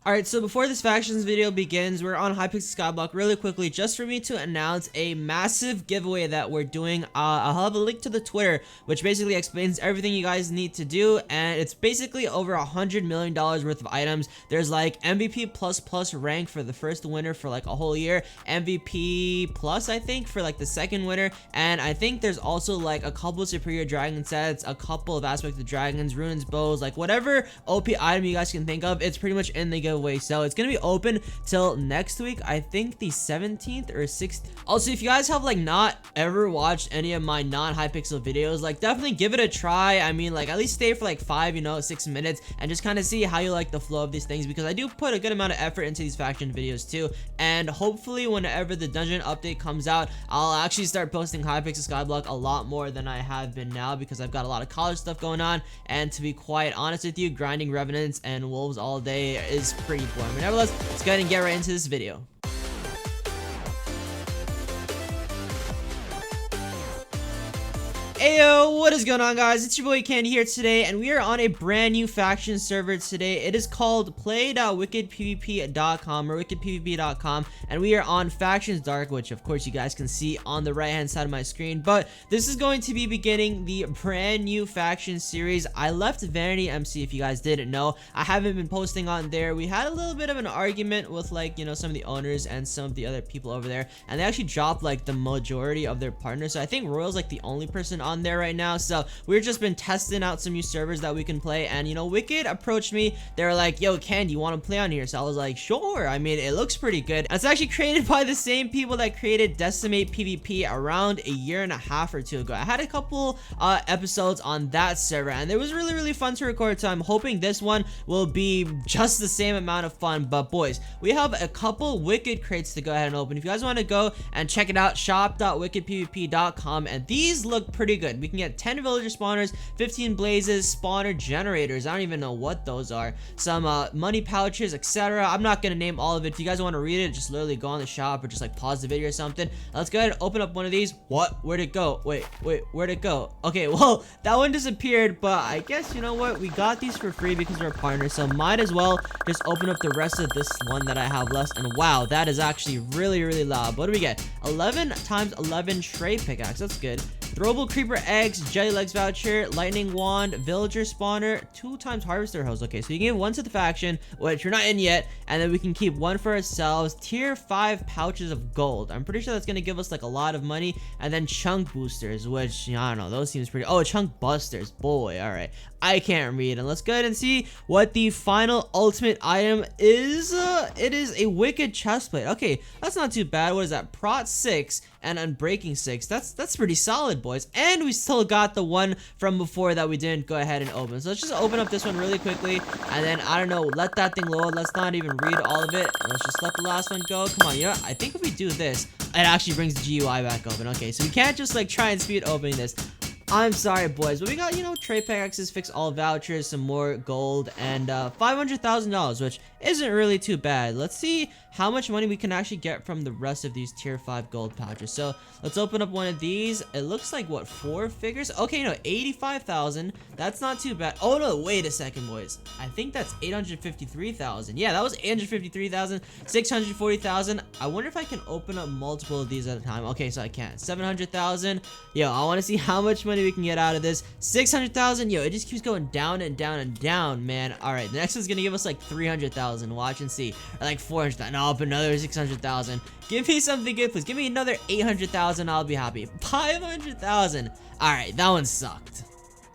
Alright, so before this factions video begins, we're on Hypixel Skyblock really quickly just for me to announce a massive giveaway that we're doing. I'll have a link to the Twitter, which basically explains everything you guys need to do, and it's basically over $100 million worth of items. There's like MVP plus rank for the first winner for like a whole year, MVP plus I think for like the second winner, and I think there's also like a couple superior dragon sets, a couple of aspects of dragons, runes, bows, like whatever OP item you guys can think of, it's pretty much in the giveaway. So it's gonna be open till next week, I think the 17th or 16th. Also, if you guys have like not ever watched any of my non-Hypixel videos, like definitely give it a try. I mean, like at least stay for like 6 minutes and just kind of see how you like the flow of these things, because I do put a good amount of effort into these faction videos too. And hopefully whenever the dungeon update comes out, I'll actually start posting Hypixel Skyblock a lot more than I have been now, because I've got a lot of college stuff going on, and to be quite honest with you, grinding revenants and wolves all day is pretty boring. But nevertheless, let's go ahead and get right into this video. Ayo, what is going on, guys? It's your boy Candy here today, and we are on a brand new faction server today. It is called play.wickedpvp.com or wickedpvp.com, and we are on Factions Dark, which of course you guys can see on the right hand side of my screen. But this is going to be beginning the brand new faction series. I left Vanity MC, if you guys didn't know. I haven't been posting on there. We had a little bit of an argument with, like, you know, some of the owners and some of the other people over there, and they actually dropped like the majority of their partners. So I think Royal's like the only person on there right now. So we've just been testing out some new servers that we can play, and you know, Wicked approached me. They were like, yo Candy, you want to play on here? So I was like, sure. I mean, it looks pretty good. And it's actually created by the same people that created Decimate PvP around a year and a half or two ago. I had a couple episodes on that server, and it was really fun to record, so I'm hoping this one will be just the same amount of fun. But boys, we have a couple Wicked crates to go ahead and open. If you guys want to go and check it out, shop.wickedpvp.com, and these look pretty good. We can get 10 villager spawners, 15 blazes, spawner generators, I don't even know what those are, some money pouches, etc. I'm not gonna name all of it. If you guys want to read it, just literally go on the shop or just like pause the video or something. Let's go ahead and open up one of these. What? Where'd it go? Wait, where'd it go? Okay, well, that one disappeared, but I guess, you know what, we got these for free because we're partners, so might as well just open up the rest of this one that I have left. And wow, that is actually really loud. What do we get? 11 times 11 trade pickaxe, that's good. Throwable creeper eggs, jelly legs voucher, lightning wand, villager spawner, 2 times harvester hose. Okay, so you can give 1 to the faction, which you're not in yet, and then we can keep 1 for ourselves. Tier 5 pouches of gold. I'm pretty sure that's gonna give us like a lot of money. And then chunk boosters, which, you know, I don't know, those seems pretty. Oh, chunk busters, boy. All right, I can't read. And let's go ahead and see what the final ultimate item is. It is a wicked chestplate. Okay, that's not too bad. What is that? Prot 6 and unbreaking 6. That's pretty solid, boys. And we still got the one from before that we didn't go ahead and open. So let's just open up this one really quickly, and then I don't know, let that thing load. Let's not even read all of it. Let's just let the last one go. Come on, you know, I think if we do this, it actually brings the GUI back open. Okay, so we can't just like try and speed opening this. I'm sorry, boys, but we got, you know, trade pickaxes, fix all vouchers, some more gold, and $500,000, which isn't really too bad. Let's see how much money we can actually get from the rest of these tier 5 gold pouches. So let's open up one of these. It looks like, what, 4 figures? Okay, no, 85,000. That's not too bad. Oh no, wait a second, boys. I think that's 853,000. Yeah, that was 853,000. 640,000. I wonder if I can open up multiple of these at a time. Okay, so I can. 700,000. Yo, I want to see how much money we can get out of this. 600,000. Yo, it just keeps going down and down and down, man. All right, the next one's gonna give us like 300,000. Watch and see. Or like 400,000. No, up another 600,000. Give me something good, please. Give me another 800,000. I'll be happy. 500,000. All right, that one sucked.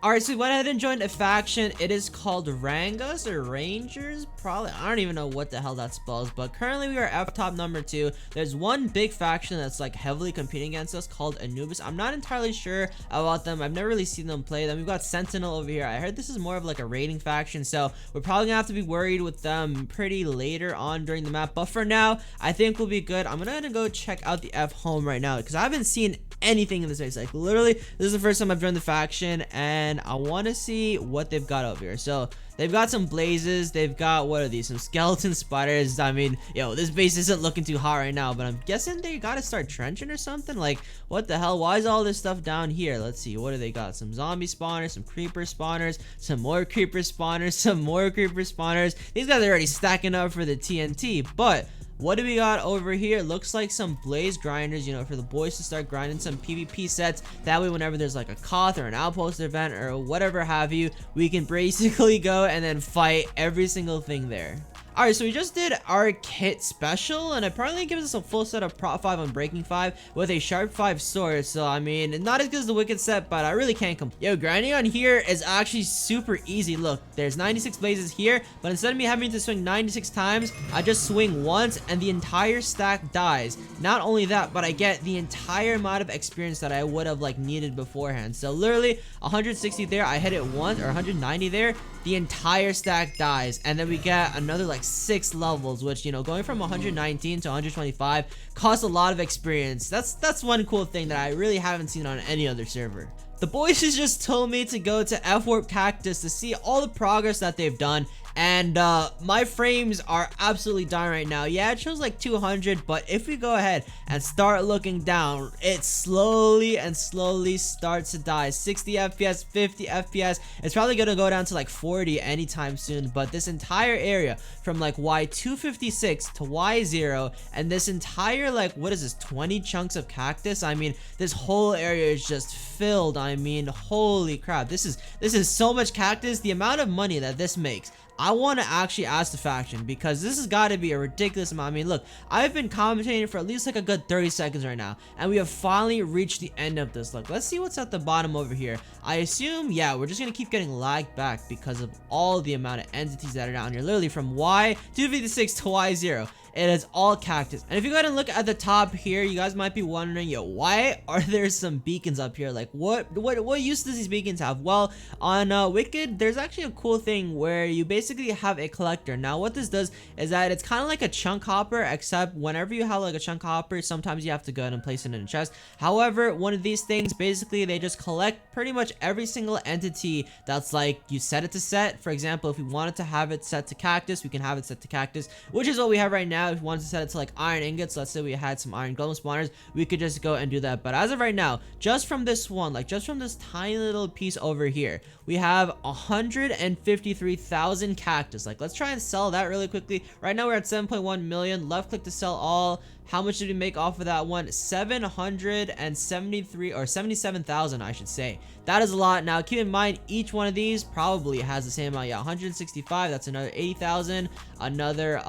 Alright, so we went ahead and joined a faction. It is called Rangas or Rangers, probably. I don't even know what the hell that spells, but currently we are F-top number 2. There's one big faction that's like heavily competing against us called Anubis. I'm not entirely sure about them. I've never really seen them play. Then we've got Sentinel over here. I heard this is more of like a raiding faction, so we're probably gonna have to be worried with them pretty later on during the map. But for now, I think we'll be good. I'm gonna go check out the F home right now because I haven't seen anything in this place. Like literally, this is the first time I've joined the faction, and and I want to see what they've got over here. So they've got some blazes. They've got, what are these? Some skeleton spiders. I mean, yo, this base isn't looking too hot right now, but I'm guessing they gotta start trenching or something. Like, what the hell? Why is all this stuff down here? Let's see. What do they got? Some zombie spawners, some creeper spawners, some more creeper spawners, some more creeper spawners. These guys are already stacking up for the TNT, but what do we got over here? Looks like some blaze grinders, you know, for the boys to start grinding some PvP sets. That way, whenever there's like a Koth or an outpost event or whatever have you, we can basically go and then fight every single thing there. Alright, so we just did our kit special, and apparently it gives us a full set of Prot 5 on Breaking 5 with a Sharp 5 sword. So, I mean, not as good as the Wicked set, but I really can't complain. Yo, grinding on here is actually super easy. Look, there's 96 blazes here, but instead of me having to swing 96 times, I just swing once, and the entire stack dies. Not only that, but I get the entire amount of experience that I would have, like, needed beforehand. So, literally, 160 there, I hit it once, or 190 there, the entire stack dies, and then we get another like 6 levels, which, you know, going from 119 to 125 costs a lot of experience. That's one cool thing that I really haven't seen on any other server. The boys just told me to go to F-Warp Cactus to see all the progress that they've done, and my frames are absolutely dying right now. Yeah, it shows like 200, but if we go ahead and start looking down, it slowly and slowly starts to die. 60 FPS, 50 FPS. It's probably gonna go down to like 40 anytime soon, but this entire area from like Y256 to Y0, and this entire, like, what is this, 20 chunks of cactus? I mean, this whole area is just filled. I mean, holy crap, this is so much cactus. The amount of money that this makes, I want to actually ask the faction, because this has got to be a ridiculous amount. I mean, look, I've been commentating for at least like a good 30 seconds right now, and we have finally reached the end of this. Look, let's see what's at the bottom over here. I assume, yeah, we're just going to keep getting lagged back because of all the amount of entities that are down here. Literally from Y256 to Y0. It is all cactus. And if you go ahead and look at the top here, you guys might be wondering, yo, why are there some beacons up here? Like, what use does these beacons have? Well, on Wicked, there's actually a cool thing where you basically have a collector. Now, what this does is that it's kind of like a chunk hopper, except whenever you have like a chunk hopper, sometimes you have to go ahead and place it in a chest. However, one of these things, basically, they just collect pretty much every single entity that's like, you set it to set. For example, if we wanted to have it set to cactus, we can have it set to cactus, which is what we have right now. If we wanted to set it to like iron ingots, let's say we had some iron golem spawners, we could just go and do that. But as of right now, just from this one, like just from this tiny little piece over here, we have 153,000 cactus. Like, let's try and sell that really quickly. Right now we're at 7.1 million. Left click to sell all. How much did we make off of that one? 773 or 77,000, I should say. That is a lot. Now keep in mind, each one of these probably has the same amount. Yeah, 165, that's another 80,000. Another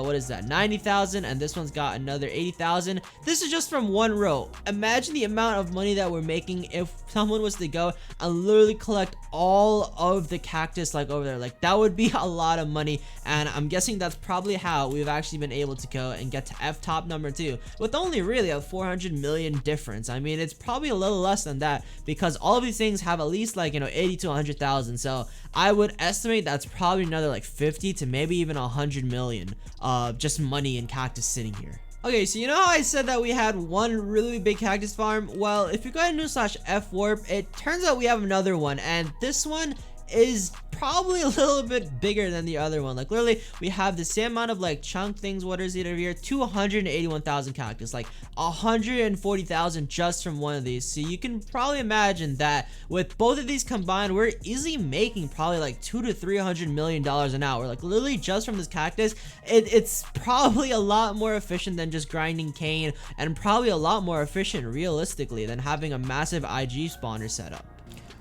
what is that, 90,000, and this one's got another 80,000. This is just from one row. Imagine the amount of money that we're making if someone was to go and literally collect all of the cactus like over there. Like, that would be a lot of money, and I'm guessing that's probably how we've actually been able to go and get to F-top number 2 with only really a 400 million difference. I mean, it's probably a little less than that because all of these things have at least, like, you know, 80 to 100,000. So I would estimate that's probably another like 50 to maybe even 100 million just money in cactus sitting here. Okay, so you know how I said that we had one really big cactus farm? Well, if you go ahead and do /fwarp, it turns out we have another one, and this one is probably a little bit bigger than the other one. Like, literally, we have the same amount of like chunk things. What is it over here? 281,000 cactus, like 140,000 just from one of these. So you can probably imagine that with both of these combined, we're easily making probably like $200 to $300 million an hour. Like, literally just from this cactus, it's probably a lot more efficient than just grinding cane, and probably a lot more efficient realistically than having a massive IG spawner setup.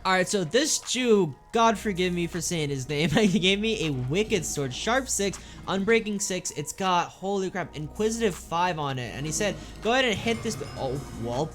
Alright, so this Jew, God forgive me for saying his name, he gave me a Wicked sword, Sharp 6, Unbreaking 6. It's got, holy crap, Inquisitive 5 on it. And he said, go ahead and hit this. Oh, well,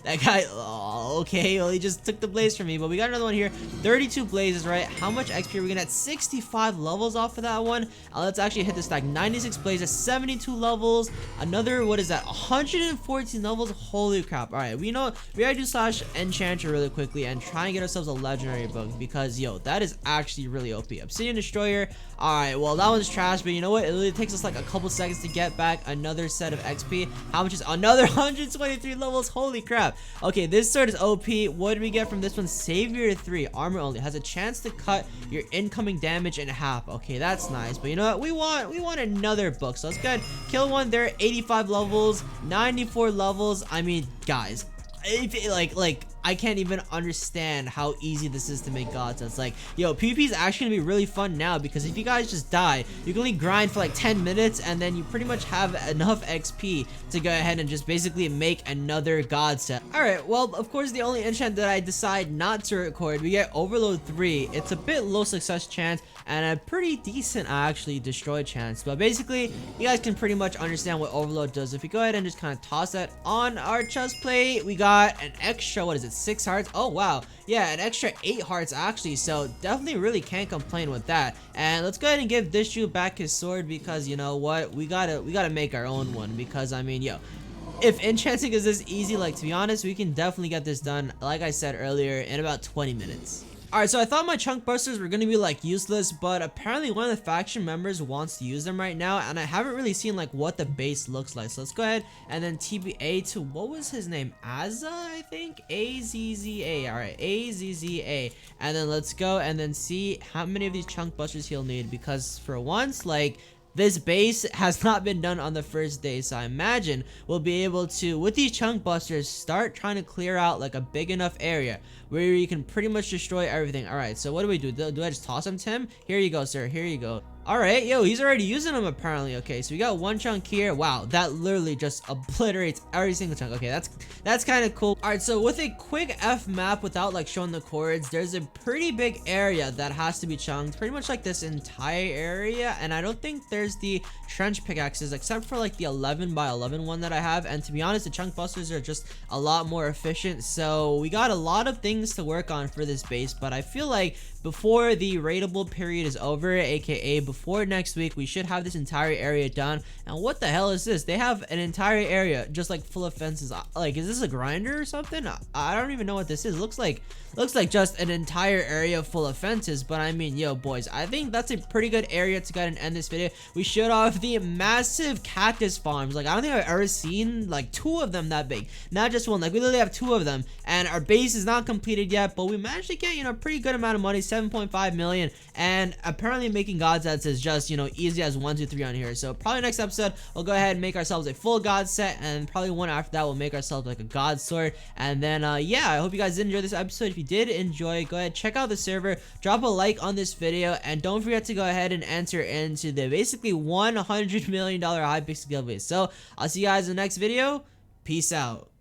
that guy, oh, okay, well, he just took the blaze from me. But we got another one here, 32 blazes, right? How much XP are we gonna get? 65 levels off of that one. Let's actually hit this stack, 96 blazes, 72 levels. Another, what is that, 114 levels? Holy crap. Alright, we gotta do /enchanter really quickly. and try and get ourselves a legendary book, because yo, that is actually really OP. Obsidian Destroyer. Alright, well that one's trash, but you know what, it literally takes us like a couple seconds to get back another set of XP. How much is another 123 levels? Holy crap. Okay, this sword is OP. What did we get from this one? Savior 3, armor only, has a chance to cut your incoming damage in half. Okay, that's nice, but you know what, we want another book. So let's go ahead, kill one there. 85 levels, 94 levels. I mean, guys, like I can't even understand how easy this is to make gods. It's like, yo, PvP is actually gonna be really fun now, because if you guys just die, you can only grind for like 10 minutes and then you pretty much have enough XP to go ahead and just basically make another god set. Alright, well, of course, the only enchant that I decide not to record, we get Overload 3. It's a bit low success chance and a pretty decent actually destroy chance, but basically you guys can pretty much understand what Overload does. If you go ahead and just kind of toss that on our chest plate, we got an extra, what is it, 6 hearts? Oh wow, yeah, an extra 8 hearts actually, so definitely really can't complain with that. And let's go ahead and give this Jew back his sword, because you know what, we gotta make our own one, because I mean, yo, if enchanting is this easy, like, to be honest, we can definitely get this done, like I said earlier, in about 20 minutes. Alright, so I thought my chunk busters were gonna be like useless, but apparently one of the faction members wants to use them right now, and I haven't really seen like what the base looks like. So let's go ahead and then TBA to, what was his name, Azza, I think, AZZA. Alright, AZZA, and then let's go and then see how many of these chunk busters he'll need, because for once, like, this base has not been done on the first day, so I imagine we'll be able to, with these chunk busters, start trying to clear out like a big enough area where you can pretty much destroy everything. Alright, so what do we do? Do I just toss him to him? Here you go, sir. Here you go. Alright, yo, he's already using them apparently. Okay, so we got one chunk here. Wow, that literally just obliterates every single chunk. Okay, that's kind of cool. Alright, so with a quick F map without like showing the chords, there's a pretty big area that has to be chunked. Pretty much like this entire area, and I don't think there's the trench pickaxes except for like the 11 by 11 one that I have. And to be honest, the chunk busters are just a lot more efficient. So we got a lot of things to work on for this base, but I feel like before the raidable period is over, aka before next week, we should have this entire area done. And what the hell is this? They have an entire area just like full of fences. Like, is this a grinder or something? I don't even know what this is. Looks like just an entire area full of fences. But I mean, yo, boys, I think that's a pretty good area to go ahead and end this video. We showed off the massive cactus farms. Like, I don't think I've ever seen like 2 of them that big, not just one. Like, we literally have 2 of them, and our base is not completed yet, but we managed to get, you know, a pretty good amount of money, 7.5 million, and apparently making god sets is just, you know, easy as 1, 2, 3 on here. So probably next episode we'll go ahead and make ourselves a full god set, and probably one after that we'll make ourselves like a god sword. And then yeah, I hope you guys did enjoy this episode. If you did enjoy, go ahead, check out the server, drop a like on this video, and don't forget to go ahead and enter into the basically $100 million Hypixel giveaway. So I'll see you guys in the next video. Peace out.